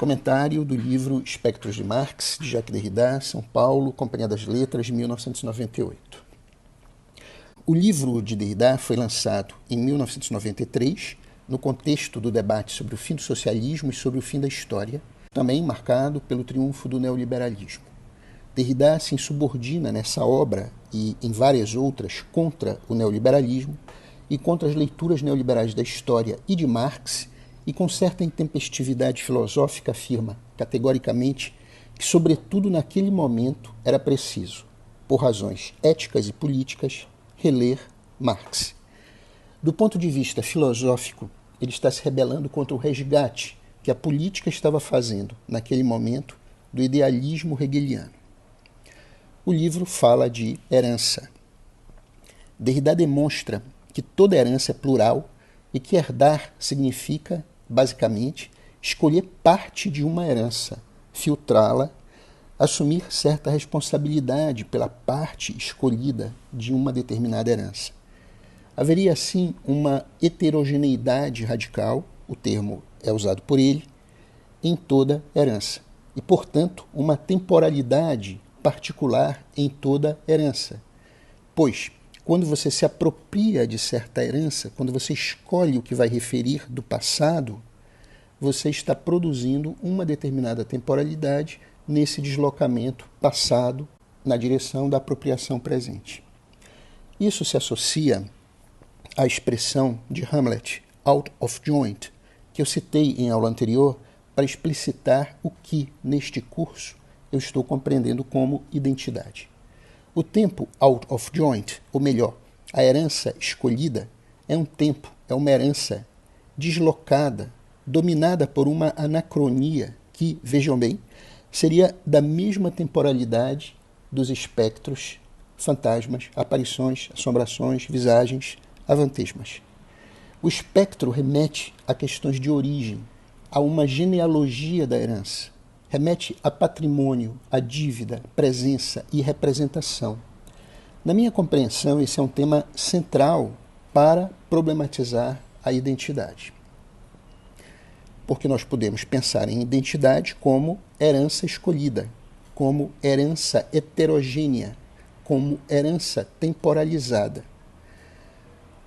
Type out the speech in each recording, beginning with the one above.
Comentário do livro Espectros de Marx, de Jacques Derrida, São Paulo, Companhia das Letras, 1998. O livro de Derrida foi lançado em 1993, no contexto do debate sobre o fim do socialismo e sobre o fim da história, também marcado pelo triunfo do neoliberalismo. Derrida se insubordina nessa obra e em várias outras contra o neoliberalismo e contra as leituras neoliberais da história e de Marx, e com certa intempestividade filosófica afirma, categoricamente, que sobretudo naquele momento era preciso, por razões éticas e políticas, reler Marx. Do ponto de vista filosófico, ele está se rebelando contra o resgate que a política estava fazendo, naquele momento, do idealismo hegeliano. O livro fala de herança. Derrida demonstra que toda herança é plural e que herdar significa, basicamente, escolher parte de uma herança, filtrá-la, assumir certa responsabilidade pela parte escolhida de uma determinada herança. Haveria, assim, uma heterogeneidade radical, o termo é usado por ele, em toda herança, e, portanto, uma temporalidade particular em toda herança. Pois, quando você se apropria de certa herança, quando você escolhe o que vai referir do passado, você está produzindo uma determinada temporalidade nesse deslocamento passado na direção da apropriação presente. Isso se associa à expressão de Hamlet, out of joint, que eu citei em aula anterior para explicitar o que, neste curso, eu estou compreendendo como identidade. O tempo out of joint, ou melhor, a herança escolhida, é um tempo, é uma herança deslocada, dominada por uma anacronia que, vejam bem, seria da mesma temporalidade dos espectros, fantasmas, aparições, assombrações, visagens, avantesmas. O espectro remete a questões de origem, a uma genealogia da herança. Remete a patrimônio, a dívida, presença e representação. Na minha compreensão, esse é um tema central para problematizar a identidade. Porque nós podemos pensar em identidade como herança escolhida, como herança heterogênea, como herança temporalizada.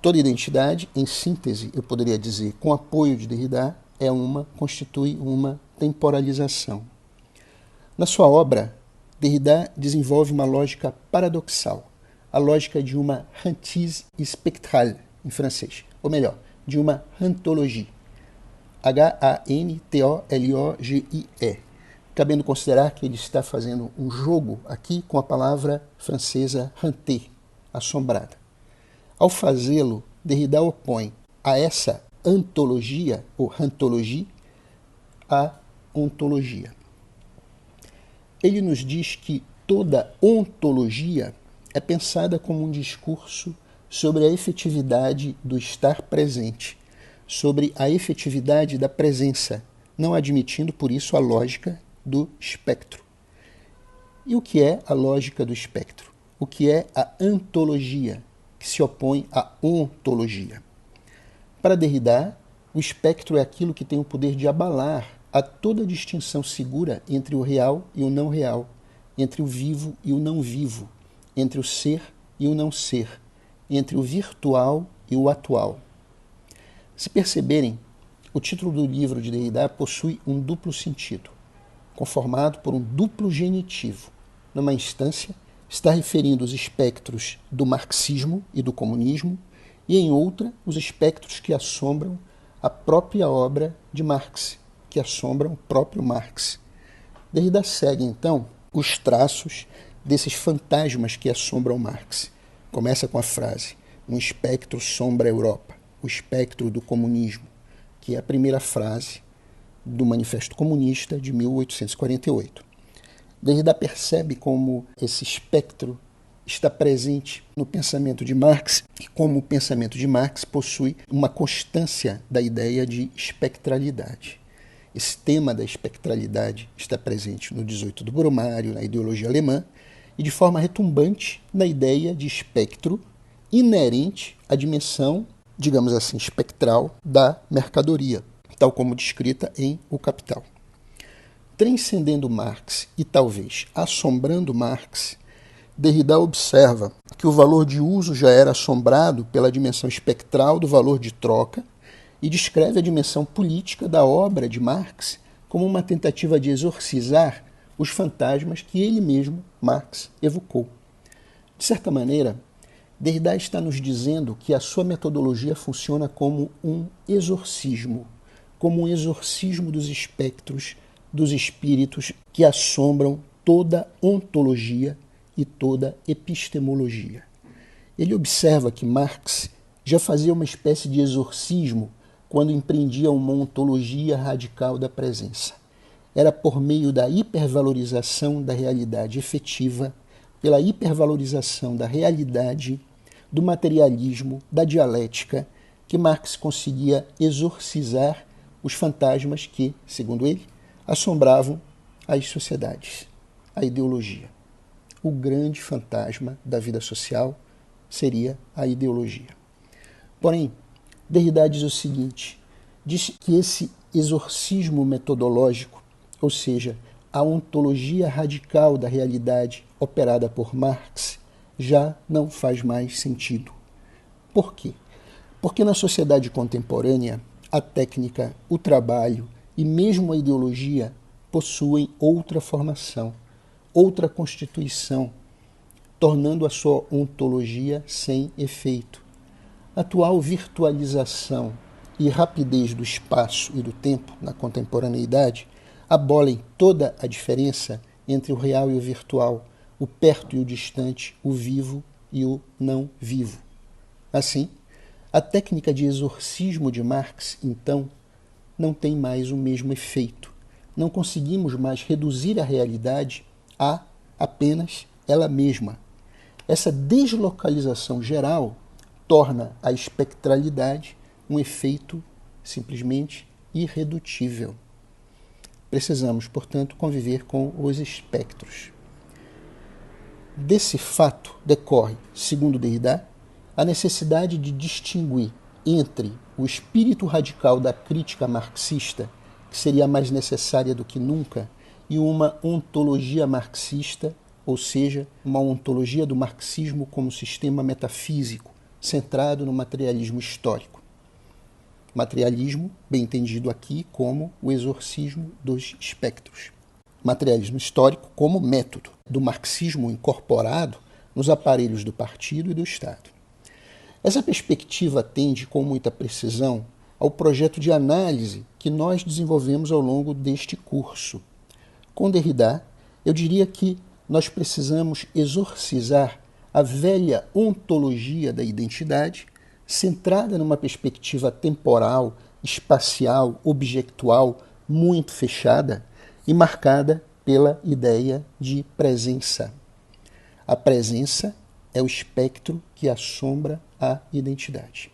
Toda identidade, em síntese, eu poderia dizer, com apoio de Derrida, constitui uma temporalização. Na sua obra, Derrida desenvolve uma lógica paradoxal, a lógica de uma hantise spectrale, em francês, ou melhor, de uma hantologie, H-A-N-T-O-L-O-G-I-E, cabendo considerar que ele está fazendo um jogo aqui com a palavra francesa hanter, assombrada. Ao fazê-lo, Derrida opõe a essa antologia, ou hantologie, a ontologia. Ele nos diz que toda ontologia é pensada como um discurso sobre a efetividade do estar presente, sobre a efetividade da presença, não admitindo, por isso, a lógica do espectro. E o que é a lógica do espectro? O que é a antologia, que se opõe à ontologia? Para Derrida, o espectro é aquilo que tem o poder de abalar a toda distinção segura entre o real e o não real, entre o vivo e o não vivo, entre o ser e o não ser, entre o virtual e o atual. Se perceberem, o título do livro de Derrida possui um duplo sentido, conformado por um duplo genitivo. Numa instância, está referindo os espectros do marxismo e do comunismo, e em outra, os espectros que assombram a própria obra de Marx, que assombram o próprio Marx. Derrida segue, então, os traços desses fantasmas que assombram Marx. Começa com a frase, um espectro sombra a Europa, o espectro do comunismo, que é a primeira frase do Manifesto Comunista de 1848. Derrida percebe como esse espectro está presente no pensamento de Marx e como o pensamento de Marx possui uma constância da ideia de espectralidade. Esse tema da espectralidade está presente no 18 do Brumário, na ideologia alemã, e de forma retumbante na ideia de espectro inerente à dimensão, digamos assim, espectral da mercadoria, tal como descrita em O Capital. Transcendendo Marx e talvez assombrando Marx, Derrida observa que o valor de uso já era assombrado pela dimensão espectral do valor de troca e descreve a dimensão política da obra de Marx como uma tentativa de exorcizar os fantasmas que ele mesmo, Marx, evocou. De certa maneira, Derrida está nos dizendo que a sua metodologia funciona como um exorcismo dos espectros, dos espíritos que assombram toda ontologia e toda epistemologia. Ele observa que Marx já fazia uma espécie de exorcismo quando empreendia uma ontologia radical da presença. Era por meio da hipervalorização da realidade efetiva, pela hipervalorização da realidade, do materialismo, da dialética, que Marx conseguia exorcizar os fantasmas que, segundo ele, assombravam as sociedades, a ideologia. O grande fantasma da vida social seria a ideologia. Porém, Derrida diz o seguinte, diz que esse exorcismo metodológico, ou seja, a ontologia radical da realidade operada por Marx, já não faz mais sentido. Por quê? Porque na sociedade contemporânea, a técnica, o trabalho e mesmo a ideologia possuem outra formação, outra constituição, tornando a sua ontologia sem efeito. A atual virtualização e rapidez do espaço e do tempo na contemporaneidade abolem toda a diferença entre o real e o virtual, o perto e o distante, o vivo e o não vivo. Assim, a técnica de exorcismo de Marx, então, não tem mais o mesmo efeito. Não conseguimos mais reduzir a realidade a apenas ela mesma. Essa deslocalização geral torna a espectralidade um efeito simplesmente irredutível. Precisamos, portanto, conviver com os espectros. Desse fato decorre, segundo Derrida, a necessidade de distinguir entre o espírito radical da crítica marxista, que seria mais necessária do que nunca, e uma ontologia marxista, ou seja, uma ontologia do marxismo como sistema metafísico, centrado no materialismo histórico. Materialismo, bem entendido aqui como o exorcismo dos espectros. Materialismo histórico como método do marxismo incorporado nos aparelhos do partido e do Estado. Essa perspectiva atende com muita precisão ao projeto de análise que nós desenvolvemos ao longo deste curso. Com Derrida, eu diria que nós precisamos exorcizar a velha ontologia da identidade, centrada numa perspectiva temporal, espacial, objectual, muito fechada e marcada pela ideia de presença. A presença é o espectro que assombra a identidade.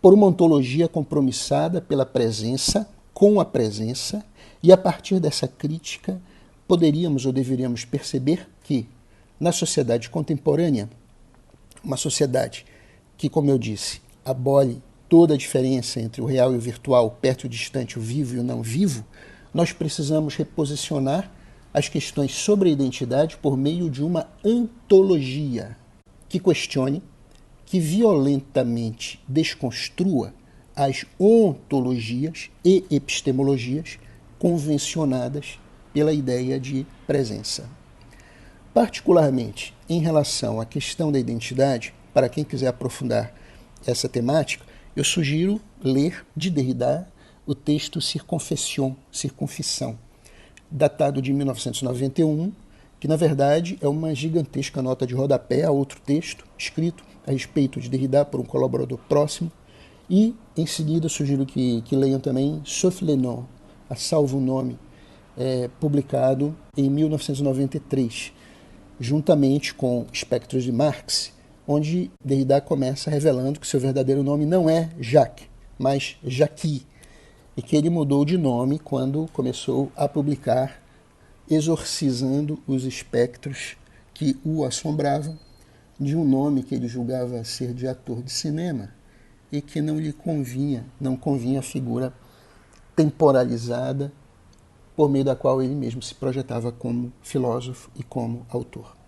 Por uma ontologia compromissada pela presença, com a presença, e a partir dessa crítica, poderíamos ou deveríamos perceber que, na sociedade contemporânea, uma sociedade que, como eu disse, abole toda a diferença entre o real e o virtual, o perto e o distante, o vivo e o não vivo, nós precisamos reposicionar as questões sobre a identidade por meio de uma antologia que questione, que violentamente desconstrua as ontologias e epistemologias convencionadas pela ideia de presença. Particularmente em relação à questão da identidade, para quem quiser aprofundar essa temática, eu sugiro ler de Derrida o texto Circonfissão, datado de 1991, que na verdade é uma gigantesca nota de rodapé a outro texto escrito a respeito de Derrida por um colaborador próximo, e em seguida sugiro que leiam também Sauf le nom, a salvo nome, publicado em 1993, juntamente com Espectros de Marx, onde Derrida começa revelando que seu verdadeiro nome não é Jacques, mas Jacques, e que ele mudou de nome quando começou a publicar exorcizando os espectros que o assombravam de um nome que ele julgava ser de ator de cinema e que não lhe convinha, não convinha a figura temporalizada por meio da qual ele mesmo se projetava como filósofo e como autor.